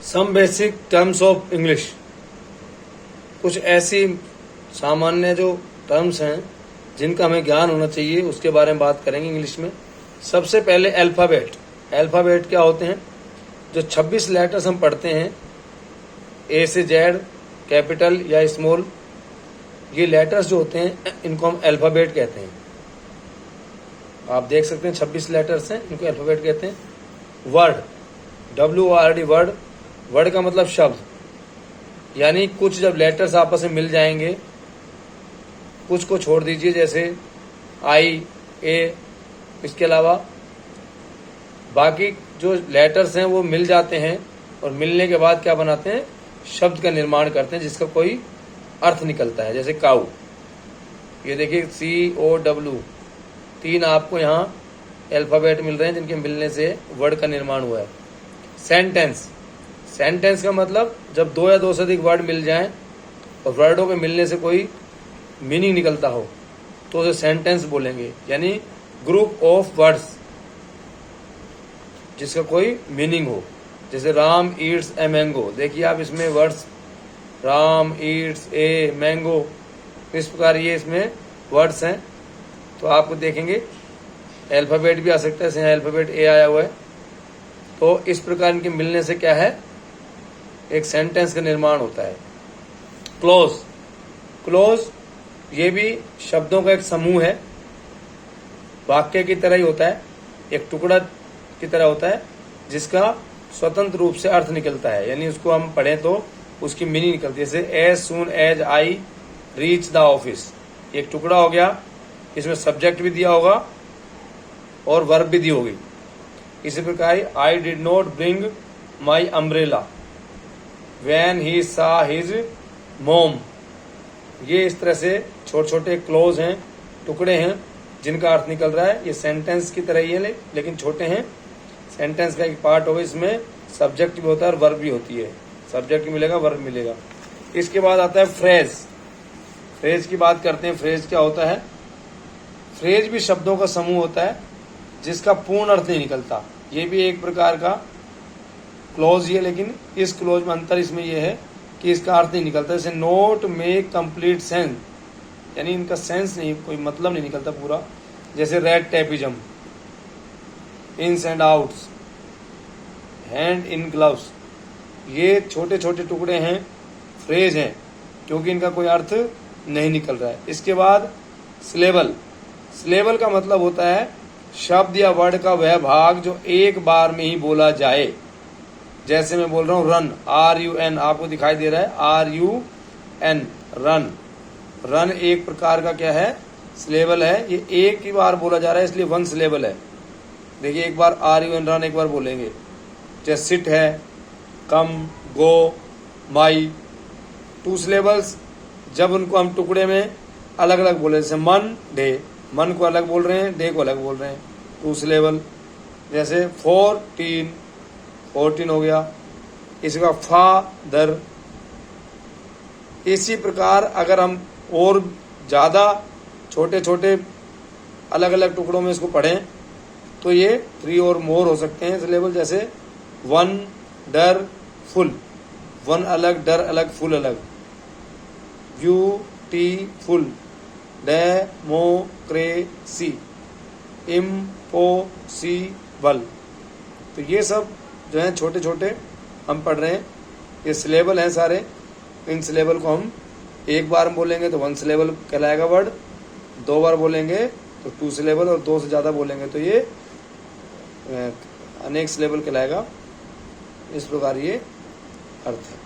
Some basic terms of English. कुछ ऐसी सामान्य जो टर्म्स हैं जिनका हमें ज्ञान होना चाहिए, उसके बारे में बात करेंगे इंग्लिश में। सबसे पहले अल्फ़ाबेट। अल्फ़ाबेट क्या होते हैं? जो 26 लेटर्स हम पढ़ते हैं, ए से जेड, कैपिटल या स्मॉल, ये लेटर्स जो होते हैं इनको हम अल्फ़ाबेट कहते हैं। आप देख सकते हैं 26 लेटर्स हैं, इनको अल्फ़ाबेट कहते हैं। Word, WORD, word. वर्ड का मतलब शब्द, यानी कुछ जब लेटर्स आपस में मिल जाएंगे, कुछ को छोड़ दीजिए जैसे आई, ए, इसके अलावा बाकी जो लेटर्स हैं वो मिल जाते हैं और मिलने के बाद क्या बनाते हैं? शब्द का निर्माण करते हैं जिसका कोई अर्थ निकलता है। जैसे काऊ, ये देखिए COW, 3 आपको यहाँ अल्फ़ाबेट मिल रहे हैं जिनके मिलने से वर्ड का निर्माण हुआ है। सेंटेंस, सेंटेंस का मतलब जब 2 या 2 से अधिक वर्ड मिल जाएं और वर्डों के मिलने से कोई मीनिंग निकलता हो तो उसे सेंटेंस बोलेंगे, यानी ग्रुप ऑफ वर्ड्स जिसका कोई मीनिंग हो। जैसे राम ईट्स ए मैंगो, देखिए आप इसमें words Ram eats a mango, इस प्रकार ये इसमें वर्ड्स हैं। तो आपको देखेंगे अल्फ़ाबेट भी आ सकता है, जैसे अल्फ़ाबेट ए आया हुआ है। तो इस प्रकार इनके मिलने से क्या है? एक सेंटेंस का निर्माण होता है। क्लोज, क्लोज ये भी शब्दों का एक समूह है, वाक्य की तरह ही होता है, एक टुकड़ा की तरह होता है जिसका स्वतंत्र रूप से अर्थ निकलता है, यानी उसको हम पढ़ें तो उसकी मीनिंग निकलती है। जैसे as soon as I reach the office, एक टुकड़ा हो गया, इसमें सब्जेक्ट भी दिया होगा और वर्ब भी दी होगी। इसी प्रकार I did not bring my umbrella when he सा हिज मॉम। ये इस तरह से छोटे छोटे क्लोज हैं, टुकड़े हैं जिनका अर्थ निकल रहा है। ये सेंटेंस की तरह ही है लेकिन छोटे हैं। सेंटेंस का एक पार्ट होगा, इसमें सब्जेक्ट भी होता है और वर्ब भी होती है। सब्जेक्ट मिलेगा, वर्ब मिलेगा। इसके बाद आता है फ्रेज। फ्रेज की बात करते हैं। फ्रेज क्या होता है? फ्रेज भी शब्दों का समूह होता है जिसका पूर्ण अर्थ नहीं निकलता। ये भी एक प्रकार का क्लोज ही है, लेकिन इस क्लोज में अंतर इसमें यह है कि इसका अर्थ नहीं निकलता। जैसे नोट मेक कंप्लीट सेंस, यानी इनका सेंस नहीं, कोई मतलब नहीं निकलता पूरा। जैसे red tapism, ins and outs, hand in gloves, ये छोटे छोटे टुकड़े हैं, फ्रेज हैं, क्योंकि इनका कोई अर्थ नहीं निकल रहा है। इसके बाद सिलेबल। सिलेबल का मतलब होता है शब्द या वर्ड का वह भाग जो एक बार में ही बोला जाए। जैसे मैं बोल रहा हूँ रन, RUN, आपको दिखाई दे रहा है RUN, रन। रन एक प्रकार का क्या है? सिलेबल है। ये एक ही बार बोला जा रहा है इसलिए 1 सिलेबल है। देखिए एक बार RUN रन एक बार बोलेंगे। जैसे सिट है, कम, गो, माई, 2 सिलेबल्स। जब उनको हम टुकड़े में अलग अलग बोले, जैसे मन, डे, मन को अलग बोल रहे हैं, डे को अलग बोल रहे हैं, 2 सिलेबल। जैसे 14 हो गया। इसका फादर। इसी प्रकार अगर हम और ज़्यादा छोटे छोटे अलग अलग टुकड़ों में इसको पढ़ें तो ये 3 और मोर हो सकते हैं सिलेबल। जैसे वन डर फुल, 1 अलग, डर अलग, फुल अलग। Beautiful, democracy, impossible. तो ये सब जो है छोटे छोटे हम पढ़ रहे हैं, ये सिलेबल हैं सारे। इन सिलेबल को हम एक बार बोलेंगे तो 1 सिलेबल कहलाएगा वर्ड, 2 बार बोलेंगे तो 2 सिलेबल, और 2 से ज़्यादा बोलेंगे तो ये अनेक सिलेबल कहलाएगा। इस प्रकार ये अर्थ है।